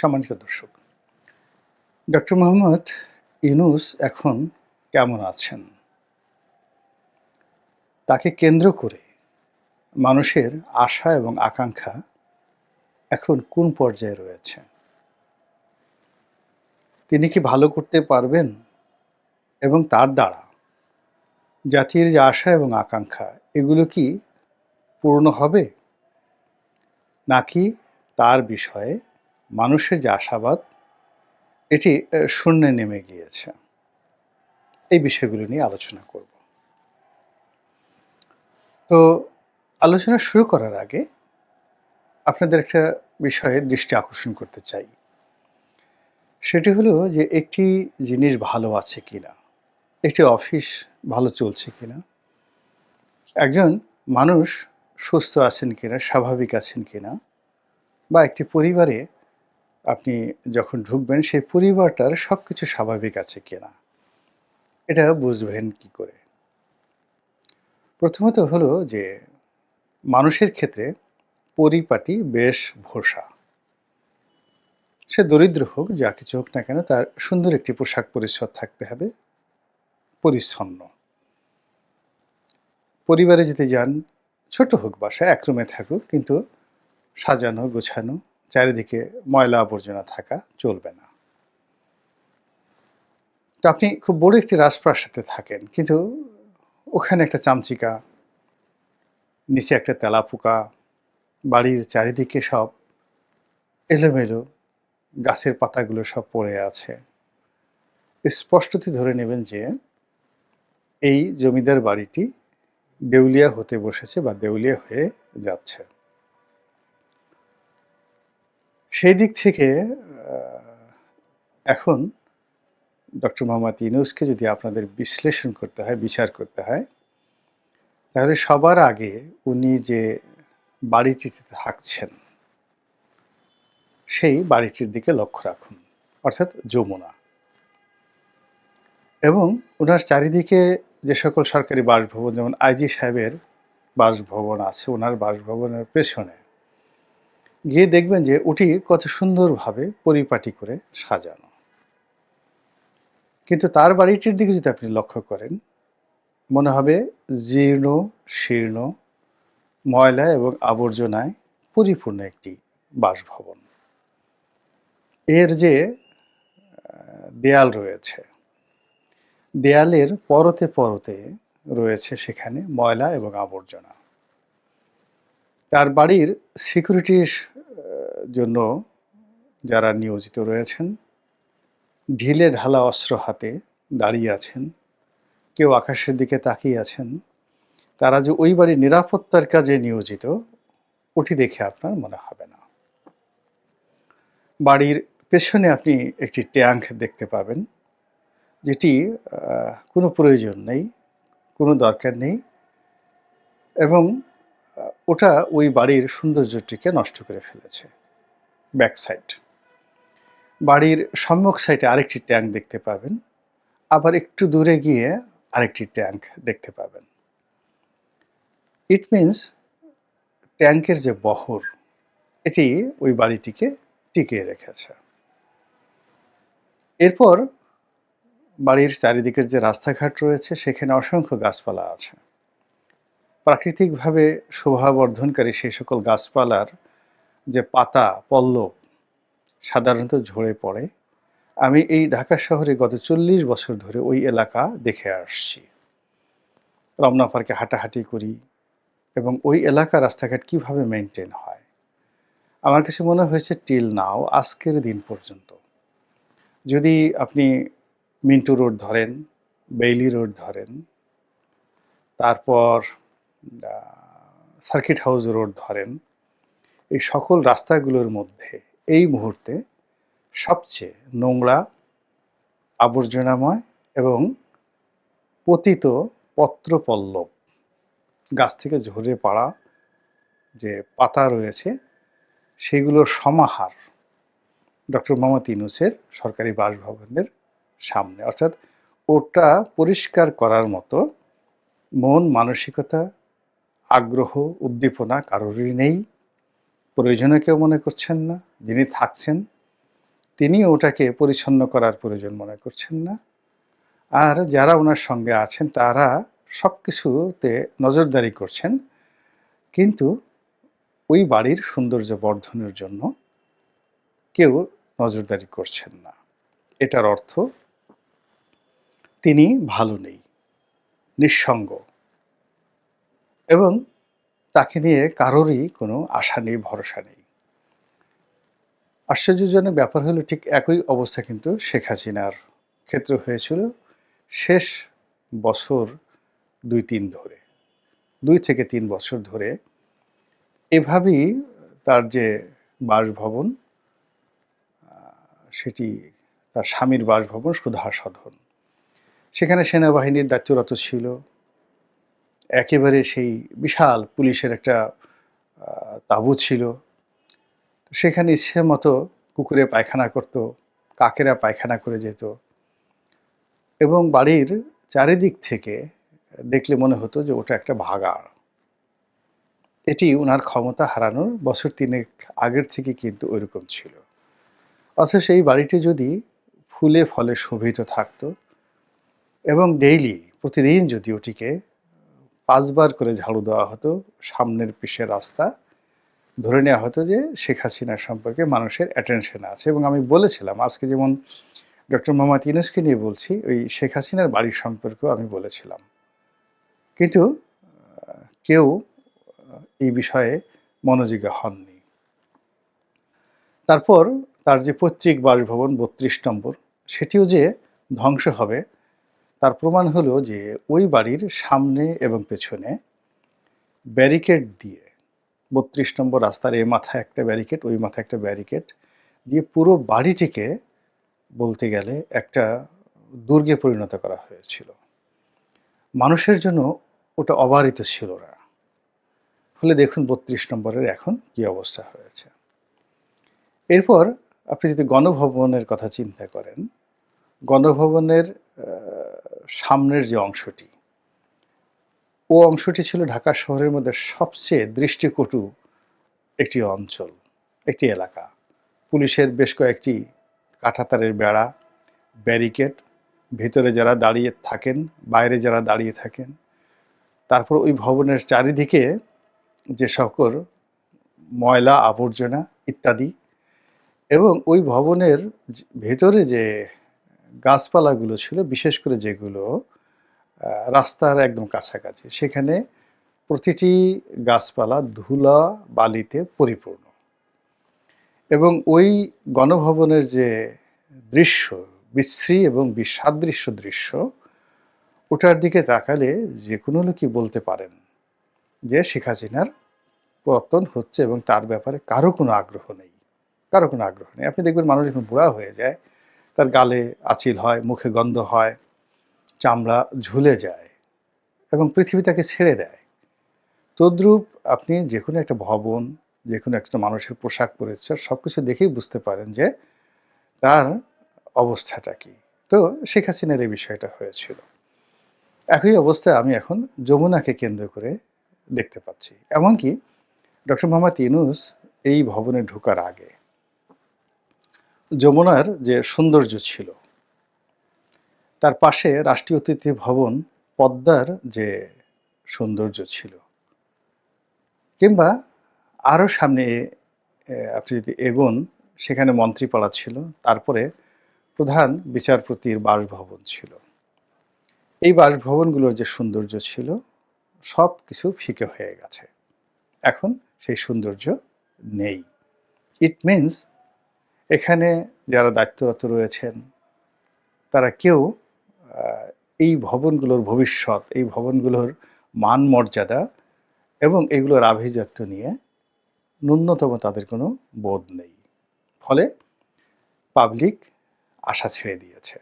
সম্মানিত দর্শক, ডক্টর মোহাম্মদ ইউনূস এখন কেমন আছেন? তাকে কেন্দ্র করে মানুষের আশা এবং আকাঙ্ক্ষা এখন কোন পর্যায়ে রয়েছে? তিনি কি ভালো করতে পারবেন? এবং তার দ্বারা জাতির যে আশা এবং আকাঙ্ক্ষা এগুলো কি পূর্ণ হবে? নাকি তার বিষয়ে মানুষের যে আশাবাদ এটি শূন্যে নেমে গিয়েছে? এই বিষয়গুলো নিয়ে আলোচনা করব। তো আলোচনা শুরু করার আগে আপনাদের একটা বিষয়ে দৃষ্টি আকর্ষণ করতে চাই। সেটি হলো যে একটি জিনিস ভালো আছে কিনা, একটি অফিস ভালো চলছে কিনা, একজন মানুষ সুস্থ আছেন কিনা, স্বাভাবিক আছেন কিনা, বা একটি পরিবারে আপনি যখন ঢুকবেন সেই পরিবারটার সবকিছু স্বাভাবিক আছে কিনা, এটা বুঝবেন কি করে? প্রথমত হলো যে মানুষের ক্ষেত্রে পরিপাটি বেশ ভরসা। সে দরিদ্র হোক, যা কিছু হোক না কেন, তার সুন্দর একটি পোশাক পরিচ্ছদ থাকতে হবে, পরিচ্ছন্ন। পরিবারে যদি যান, ছোট হোক বাসা, এক রুমে থাকুক, কিন্তু সাজানো গোছানো, চারিদিকে ময়লা আবর্জনা থাকা চলবে না। তো আপনি খুব বড় একটি রাজপ্রাসাদে থাকেন, কিন্তু ওখানে একটা চামচিকা, নিচে একটা তেলাপোকা, বাড়ির চারিদিকে সব এলোমেলো, গাছের পাতাগুলো সব পড়ে আছে। স্পষ্টতই ধরে নেবেন যে এই জমিদার বাড়িটি দেউলিয়া হতে বসেছে বা দেউলিয়া হয়ে যাচ্ছে। সেই দিক থেকে এখন ডক্টর মোহাম্মদ ইউনূসকে যদি আপনাদের বিশ্লেষণ করতে হয়, বিচার করতে হয়, তাহলে সবার আগে উনি যে বাড়িটিতে থাকছেন সেই বাড়িটির দিকে লক্ষ্য রাখুন, অর্থাৎ যমুনা। এবং ওনার চারিদিকে যে সকল সরকারি বাসভবন, যেমন আইজি সাহেবের বাসভবন আছে, ওনার বাসভবনের পেছনে গিয়ে দেখবেন যে ওটি কত সুন্দরভাবে পরিপাটি করে সাজানো। কিন্তু তার বাড়িটির দিকে যদি আপনি লক্ষ্য করেন, মনে হবে জীর্ণ শীর্ণ, ময়লা এবং আবর্জনায় পরিপূর্ণ একটি বাসভবন। এর যে দেয়াল রয়েছে, দেয়ালের পরতে পরতে রয়েছে সেখানে ময়লা এবং আবর্জনা। তার বাড়ির সিকিউরিটির জন্য যারা নিয়োজিত রয়েছেন, ঢিলে ঢালা অস্ত্র হাতে দাঁড়িয়ে আছেন, কেউ আকাশের দিকে তাকিয়ে আছেন। তারা যে ওই বাড়ির নিরাপত্তার কাজে নিয়োজিত, ওটি দেখে আপনার মনে হবে না। বাড়ির পেছনে আপনি একটি ট্যাঙ্ক দেখতে পাবেন, যেটি কোনো প্রয়োজন নেই, কোনো দরকার নেই, এবং ওটা ওই বাড়ির সৌন্দর্যটিকে নষ্ট করে ফেলেছে। ব্যাক সাইড, বাড়ির সম্মুখ সাইডে আরেকটি ট্যাঙ্ক দেখতে পাবেন, আবার একটু দূরে গিয়ে আরেকটি ট্যাঙ্ক দেখতে পাবেন। ইট মিনস ট্যাঙ্কের যে বহর, এটি ওই বাড়িটিকে টিকিয়ে রেখেছে। এরপর বাড়ির চারিদিকের যে রাস্তাঘাট রয়েছে সেখানে অসংখ্য গাছপালা আছে। প্রাকৃতিকভাবে শোভাবর্ধনকারী সেই সকল গাছপালার যে পাতা পল্লব সাধারণত ঝরে পড়ে। আমি এই ঢাকা শহরে গত 40 বছর ধরে ওই এলাকা দেখে আসছি। রমনা পার্কে হাঁটাহাঁটি করি এবং ওই এলাকার রাস্তাঘাট কিভাবে মেইনটেইন হয়, আমার কাছে মনে হয়েছে টিল নাও, আজকের দিন পর্যন্ত, যদি আপনি মিন্টু রোড ধরেন, বেইলি রোড ধরেন, তারপর সার্কিট হাউস রোড ধরেন, এই সকল রাস্তাগুলোর মধ্যে এই মুহূর্তে সবচেয়ে নোংরা, আবর্জনাময় এবং পতিত পত্রপল্লব, গাছ থেকে ঝরে পড়া যে পাতা রয়েছে সেগুলোর সমাহার ডক্টর মোহাম্মদ ইউনূসের সরকারি বাসভবনের সামনে। অর্থাৎ ওটা পরিষ্কার করার মতো মন মানসিকতা, আগ্রহ, উদ্দীপনা কারোরই নেই, প্রয়োজনে কেউ মনে করছেন না। যিনি থাকছেন তিনি ওটাকে পরিচ্ছন্ন করার প্রয়োজন মনে করছেন না। আর যারা উনার সঙ্গে আছেন তারা সবকিছুতে নজরদারি করছেন। কিন্তু ওই বাড়ির সৌন্দর্য বর্ধনের জন্য কেউ নজরদারি করছেন না। এটার অর্থ তিনি ভালো নেই, নিঃসঙ্গ এবং তাকে নিয়ে কারোরই কোনো আশা নেই, ভরসা নেই। আশ্চর্যজনক ব্যাপার হলো ঠিক একই অবস্থা কিন্তু শেখ হাসিনার ক্ষেত্রে হয়েছিল শেষ বছর ২-৩ ধরে। ২ থেকে ৩ বছর ধরে এভাবেই তার যে বাসভবন সেটি তার স্বামীর বাসভবন সুধা সদন। সেখানে সেনাবাহিনীর দায়িত্বরত ছিল। একেবারে সেই বিশাল পুলিশের একটা তাঁবু ছিল। সেখানে ইচ্ছে মতো কুকুরে পায়খানা করত, কাকেরা পায়খানা করে যেত এবং বাড়ির চারিদিক থেকে দেখলে মনে হতো যে ওটা একটা ভাগাড়। এটি উনার ক্ষমতা হারানোর বছর ৩ আগের থেকে কিন্তু ওইরকম ছিল। অথচ এই বাড়িটি যদি ফুলে ফলে শোভিত থাকত এবং প্রতিদিন যদি ওটিকে ৫ বার করে ঝাড়ু দেওয়া হতো, সামনের পিছের রাস্তা ধরে নেওয়া হতো যে শেখ হাসিনা সম্পর্কে মানুষের অ্যাটেনশন আছে। এবং আমি বলেছিলাম আজকে যেমন ডক্টর মোহাম্মদ ইউনূসকে নিয়ে বলছি, ওই শেখ হাসিনার বাড়ির সম্পর্কেও আমি বলেছিলাম। কিন্তু কেউ এই বিষয়ে মনোযোগী হননি। তারপর তার যে পৈতৃক বাসভবন ৩২ নম্বর, সেটিও যে ধ্বংস হবে তার প্রমাণ হলো যে ওই বাড়ির সামনে এবং পেছনে ব্যারিকেড দিয়ে ৩২ নম্বর রাস্তার এ মাথায় একটা ব্যারিকেড, ওই মাথায় একটা ব্যারিকেড দিয়ে পুরো বাড়িটিকে বলতে গেলে একটা দুর্গে পরিণত করা হয়েছিল। মানুষের জন্য ওটা অবারিত ছিল না। ফলে দেখুন ৩২ নম্বরের এখন কি অবস্থা হয়েছে। এরপর আপনি যদি গণভবনের কথা চিন্তা করেন, গণভবনের সামনের যে অংশটি, ও অংশটি ছিল ঢাকা শহরের মধ্যে সবচেয়ে দৃষ্টিকটু একটি অঞ্চল, একটি এলাকা। পুলিশের বেশ কয়েকটি কাঁটাতারের বেড়া, ব্যারিকেড, ভিতরে যারা দাঁড়িয়ে থাকেন, বাইরে যারা দাঁড়িয়ে থাকেন, তারপর ওই ভবনের চারিদিকে যে সকল ময়লা আবর্জনা ইত্যাদি, এবং ওই ভবনের ভেতরে যে গাছপালাগুলো ছিল, বিশেষ করে যেগুলো রাস্তার একদম কাছাকাছি, সেখানে প্রতিটি গাছপালা ধুলা বালিতে পরিপূর্ণ। এবং ওই গণভবনের যে দৃশ্য, বিশ্রী এবং বিসাদৃশ্য দৃশ্য, ওটার দিকে তাকালে যে কোনো লোকই বলতে পারেন যে শেখ হাসিনার পতন হচ্ছে এবং তার ব্যাপারে কারো কোনো আগ্রহ নেই, কারো কোনো আগ্রহ নেই। আপনি দেখবেন মানুষ যখন বুড়া হয়ে যায়, তার গালে আঁচিল হয়, মুখে গন্ধ হয়, চামড়া ঝুলে যায় এবং পৃথিবী তাকে ছেড়ে দেয়। তদ্রূপ আপনি যে কোনো একটা ভবন, যে কোনো একটা মানুষের পোশাক পরিচ্ছদ সব কিছু দেখেই বুঝতে পারেন যে তার অবস্থাটা কী। তো শেখ হাসিনার এই বিষয়টা হয়েছিল। একই অবস্থায় আমি এখন যমুনাকে কেন্দ্র করে দেখতে পাচ্ছি। এমনকি ডক্টর মোহাম্মদ ইউনূস এই ভবনে ঢোকার আগে যমুনার যে সৌন্দর্য ছিল, তার পাশে রাষ্ট্রীয় অতিথি ভবন পদ্মার যে সৌন্দর্য ছিল, কিংবা আরও সামনে আপনি যদি এগোন, সেখানে মন্ত্রীপাড়া ছিল, তারপরে প্রধান বিচারপতির বাসভবন ছিল। এই বাসভবনগুলোর যে সৌন্দর্য ছিল সব কিছু ফিকে হয়ে গেছে। এখন সেই সৌন্দর্য নেই। ইট মিনস এখানে যারা দায়িত্বরত রয়েছেন তারা কেউ এই ভবনগুলোর ভবিষ্যৎ, এই ভবনগুলোর মান মর্যাদা এবং এগুলোর আভিজাত্য নিয়ে ন্যূনতম তাদের কোনো বোধ নেই। ফলে পাবলিক আশা ছেড়ে দিয়েছে।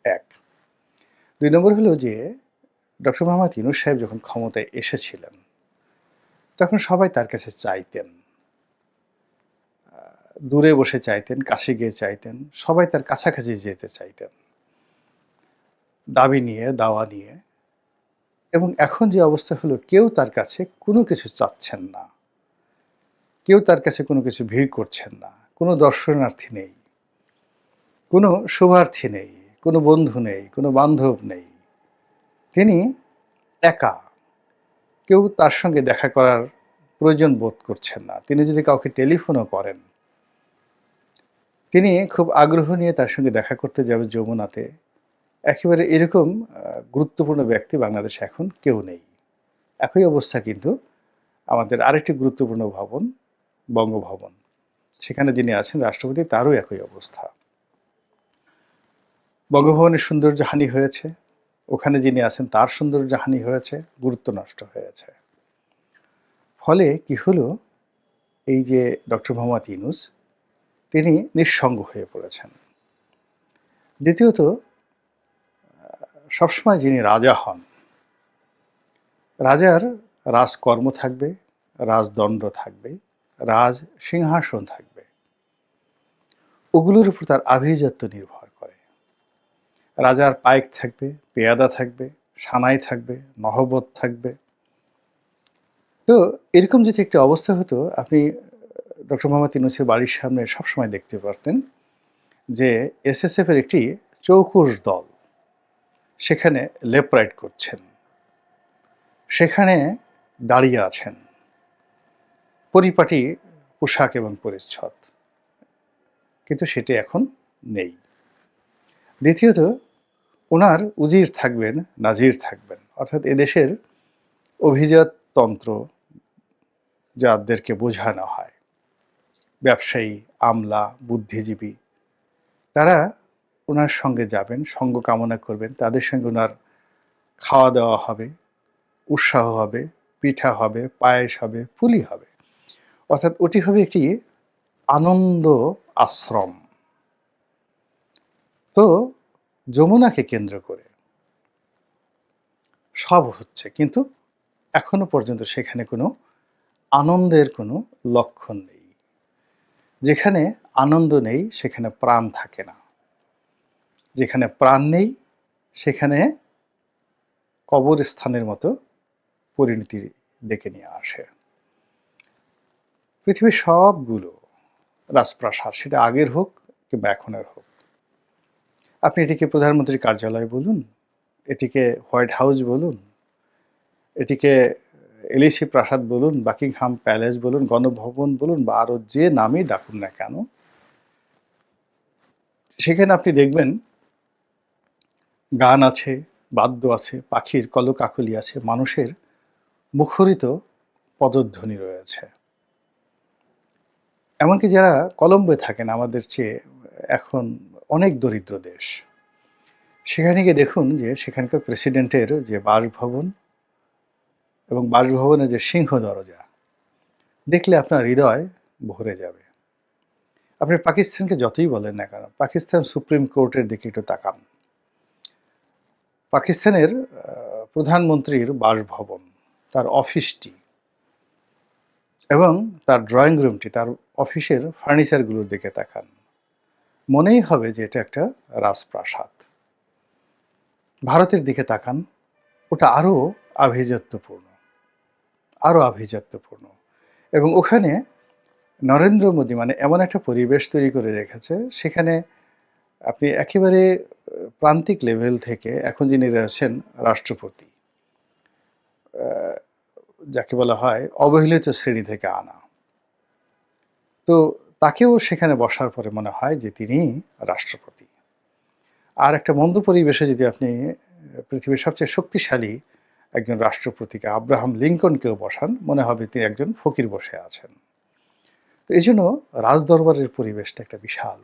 ১। ২ নম্বর হলো যে ডক্টর মোহাম্মদ ইউনূস সাহেব যখন ক্ষমতায় এসেছিলেন তখন সবাই তার কাছে চাইতেন, দূরে বসে চাইতেন, কাছে গিয়ে চাইতেন, সবাই তার কাছাকাছি যেতে চাইতেন দাবি নিয়ে, দাওয়া নিয়ে। এবং এখন যে অবস্থা হলো, কেউ তার কাছে কোনো কিছু চাচ্ছেন না, কেউ তার কাছে কোনো কিছু ভিড় করছেন না, কোনো দর্শনার্থী নেই। কোনো শুভার্থী নেই, কোনো বন্ধু নেই, কোনো বান্ধব নেই। তিনি একা। কেউ তার সঙ্গে দেখা করার প্রয়োজন বোধ করছেন না। তিনি যদি কাউকে টেলিফোনও করেন, তিনি খুব আগ্রহ নিয়ে তার সঙ্গে দেখা করতে যাবেন যমুনাতে। একেবারে এরকম গুরুত্বপূর্ণ ব্যক্তি বাংলাদেশে এখন কেউ নেই। একই অবস্থা কিন্তু আমাদের আরেকটি গুরুত্বপূর্ণ ভবন, বঙ্গভবন। সেখানে যিনি আছেন রাষ্ট্রপতি, তারও একই অবস্থা। বঙ্গভবনের সৌন্দর্যহানি হয়েছে, ওখানে যিনি আছেন তার সৌন্দর্যহানি হয়েছে, গুরুত্ব নষ্ট হয়েছে। ফলে কি হলো, এই যে ডক্টর মোহাম্মদ ইউনূস, তিনি নিঃসঙ্গ হয়ে পড়েছেন। দ্বিতীয়ত, সবসময় যিনি রাজা হন, রাজার রাজকর্ম থাকবে, রাজদণ্ড থাকবে, রাজ সিংহাসন থাকবে, ওগুলোর উপর তার আভিজাত্য নির্ভর করে। রাজার পাইক থাকবে, পেয়াদা থাকবে, সানাই থাকবে, নহবত থাকবে। তো এরকম যদি একটা অবস্থা হতো, আপনি ডক্টর মোহাম্মদ ইউনূসের বাড়ির সামনে সবসময় দেখতে পারতেন যে এসএসএফ এর একটি চৌকুশ দল সেখানে লেফট রাইট করছেন, সেখানে দাঁড়িয়ে আছেন, পরিপাটি পোশাক এবং পরিচ্ছদ, কিন্তু সেটি এখন নেই। দ্বিতীয়ত, ওনার উজির থাকবেন, নাজির থাকবেন, অর্থাৎ এদেশের অভিজাত তন্ত্র যাদেরকে বোঝানো হয়, ব্যবসায়ী, আমলা, বুদ্ধিজীবী, তারা ওনার সঙ্গে যাবেন, সঙ্গ কামনা করবেন, তাদের সঙ্গে ওনার খাওয়া দাওয়া হবে, উৎসাহ হবে, পিঠা হবে, পায়েস হবে, পুলি হবে। অর্থাৎ ওটি হবে একটি আনন্দ আশ্রম। তো যমুনাকে কেন্দ্র করে সব হচ্ছে, কিন্তু এখনো পর্যন্ত সেখানে কোনো আনন্দের কোনো লক্ষণ নেই। যেখানে আনন্দ নেই সেখানে প্রাণ থাকে না, যেখানে প্রাণ নেই সেখানে কবরস্থানের মতো পরিণতি ডেকে নিয়ে আসে। পৃথিবীর সবগুলো রাজপ্রাসাদ, সেটা আগের হোক কিংবা এখনের হোক, আপনি এটিকে প্রধানমন্ত্রীর কার্যালয় বলুন, এটিকে হোয়াইট হাউস বলুন, এটিকে এলিসি প্রাসাদ বলুন, বাকিংহাম প্যালেস বলুন, গণভবন বলুন, বা আরও যে নামই ডাকুন না কেন, সেখানে আপনি দেখবেন গান আছে, বাদ্য আছে, পাখির কলকাকলি আছে, মানুষের মুখরিত পদধ্বনি রয়েছে। এমনকি যারা কলম্বোয় থাকেন, আমাদের চেয়ে এখন অনেক দরিদ্র দেশ, সেখানে গিয়ে দেখুন যে সেখানকার প্রেসিডেন্টের যে বাসভবন এবং বাসভবনের যে সিংহ দরজা, দেখলে আপনার হৃদয় ভরে যাবে। আপনি পাকিস্তানকে যতই বলেন না কেন, পাকিস্তান সুপ্রিম কোর্টের দিকে একটু তাকান, পাকিস্তানের প্রধানমন্ত্রীর বাসভবন, তার অফিসটি এবং তার ড্রয়িং রুমটি, তার অফিসের ফার্নিচারগুলোর দিকে তাকান, মনেই হবে যে এটা একটা রাজপ্রাসাদ। ভারতের দিকে তাকান, ওটা আরও আভিজাত্যপূর্ণ, আরও আভিজাত্যপূর্ণ। এবং ওখানে নরেন্দ্র মোদী মানে এমন একটা পরিবেশ তৈরি করে রেখেছে, সেখানে আপনি একেবারে প্রান্তিক লেভেল থেকে এখন যিনি রয়েছেন রাষ্ট্রপতি, যাকে বলা হয় অবহেলিত শ্রেণী থেকে আনা, তো তাকেও সেখানে বসার পরে মনে হয় যে তিনি রাষ্ট্রপতি। আর একটা মন্দ পরিবেশে যদি আপনি পৃথিবীর সবচেয়ে শক্তিশালী একজন রাষ্ট্রপতিকে, আব্রাহাম লিঙ্কনকেও বসান, মনে হবে তিনি একজন ফকির বসে আছেন। তো এই জন্য রাজদরবারের পরিবেশটা একটা বিশাল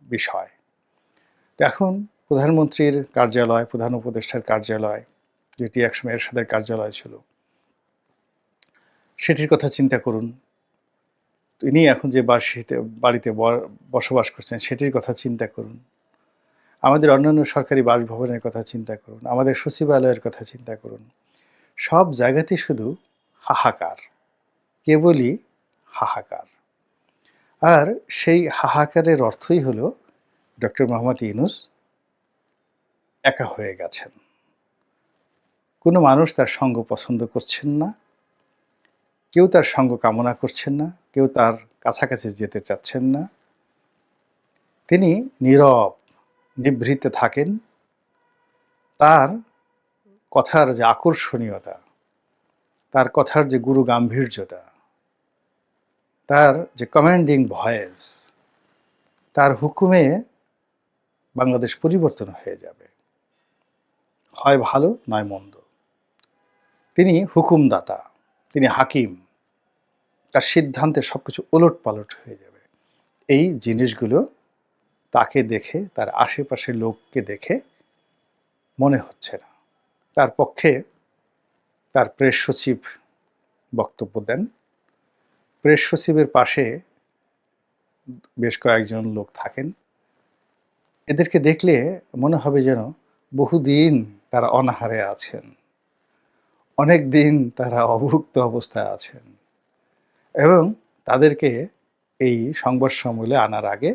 বিষয়। তো এখন প্রধানমন্ত্রীর কার্যালয়, প্রধান উপদেষ্টার কার্যালয়, যেটি একসময় এরশাদের কার্যালয় ছিল, সেটির কথা চিন্তা করুন। তিনি এখন যে বাড়িতে বসবাস করছেন সেটির কথা চিন্তা করুন। আমাদের অন্যান্য সরকারি বাসভবনের কথা চিন্তা করুন, আমাদের সচিবালয়ের কথা চিন্তা করুন। সব জায়গাতেই শুধু হাহাকার, কেবলই হাহাকার। আর সেই হাহাকারের অর্থই হলো ডক্টর মোহাম্মদ ইউনূস একা হয়ে গেছেন। কোনো মানুষ তার সঙ্গ পছন্দ করছেন না, কেউ তার সঙ্গ কামনা করছেন না, কেউ তার কাছাকাছি যেতে চাচ্ছেন না। তিনি নীরব নিভৃতে থাকেন। তার কথার যে আকর্ষণীয়তা, তার কথার যে গুরু গাম্ভীর্যতা, তার যে কমান্ডিং ভয়েস, তার হুকুমে বাংলাদেশ পরিবর্তন হয়ে যাবে, হয় ভালো নয় মন্দ। তিনি হুকুমদাতা, তিনি হাকিম, তার সিদ্ধান্তে সবকিছু ওলটপালট হয়ে যাবে। এই জিনিসগুলো তাকে দেখে, তার আশেপাশের লোককে দেখে মনে হচ্ছে না। তার পক্ষে তার প্রেস সচিব বক্তব্য দেন। প্রেস সচিবের পাশে বেশ কয়েকজন লোক থাকেন। এদেরকে দেখলে মনে হবে যেন বহুদিন তারা অনাহারে আছেন, অনেক দিন তারা অভুক্ত অবস্থায় আছেন, এবং তাদেরকে এই সংবাদ সম্মেলনে আনার আগে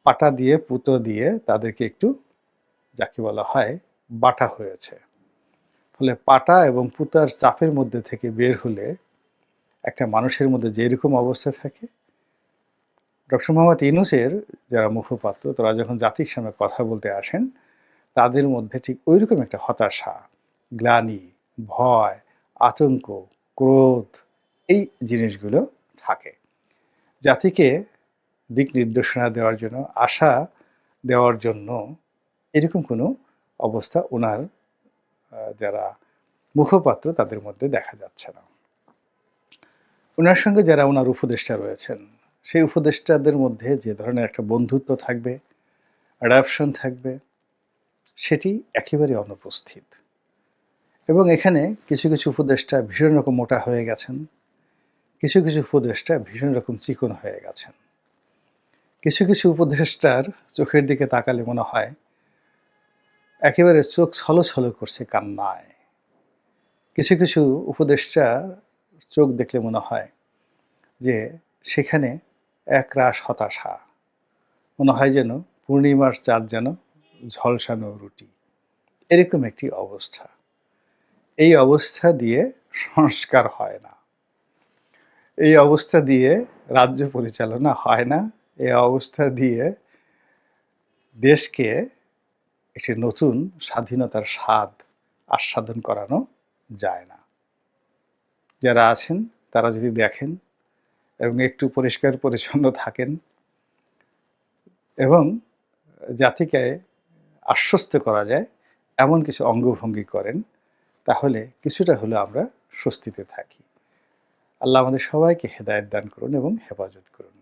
পাটা দিয়ে পুতো দিয়ে তাদেরকে একটু, যাকে বলা হয়, বাটা হয়েছে। ফলে পাটা এবং পুতার চাপের মধ্যে থেকে বের হলে একটা মানুষের মধ্যে যেরকম অবস্থা থাকে, ডক্টর মোহাম্মদ ইউনূসের যারা মুখপাত্র তারা যখন জাতির সামনে কথা বলতে আসেন, তাদের মধ্যে ঠিক ওইরকম একটা হতাশা, গ্লানি, ভয়, আতঙ্ক, ক্রোধ, এই জিনিসগুলো থাকে। জাতিকে দিক নির্দেশনা দেওয়ার জন্য, আশা দেওয়ার জন্য এরকম কোনো অবস্থা ওনার যারা মুখপাত্র তাদের মধ্যে দেখা যাচ্ছে না। ওনার সঙ্গে যারা ওনার উপদেষ্টা রয়েছেন, সেই উপদেষ্টাদের মধ্যে যে ধরনের একটা বন্ধুত্ব থাকবে, অ্যাডাপশন থাকবে, সেটি একেবারে অনুপস্থিত। এবং এখানে কিছু কিছু উপদেষ্টা ভীষণ রকম মোটা হয়ে গেছেন, কিছু কিছু উপদেষ্টা ভীষণ রকম চিকন হয়ে গেছেন। কিছু কিছু উপদেষ্টার চোখের দিকে তাকালে মনে হয় একেবারে চোখ ছলছল করছে কান্নায়। কিছু কিছু উপদেষ্টার চোখ দেখলে মনে হয় যে সেখানে একরাশ হতাশা, মনে হয় যেন পূর্ণিমার চাঁদ যেন ঝলসানো রুটি, এরকম একটি অবস্থা। এই অবস্থা দিয়ে সংস্কার হয় না, এই অবস্থা দিয়ে রাজ্য পরিচালনা হয় না, এই অবস্থা দিয়ে দেশকে একটি নতুন স্বাধীনতার স্বাদ আস্বাদন করানো যায় না। যারা আছেন তারা যদি দেখেন এবং একটু পরিষ্কার পরিচ্ছন্ন থাকেন এবং জাতিকে আশ্বস্ত করা যায় এমন কিছু অঙ্গভঙ্গি করেন, তাহলে কিছুটা হলেও আমরা স্বস্তিতে থাকি। আল্লাহ আমাদের সবাইকে হেদায়েত দান করুন এবং হেফাজত করুন।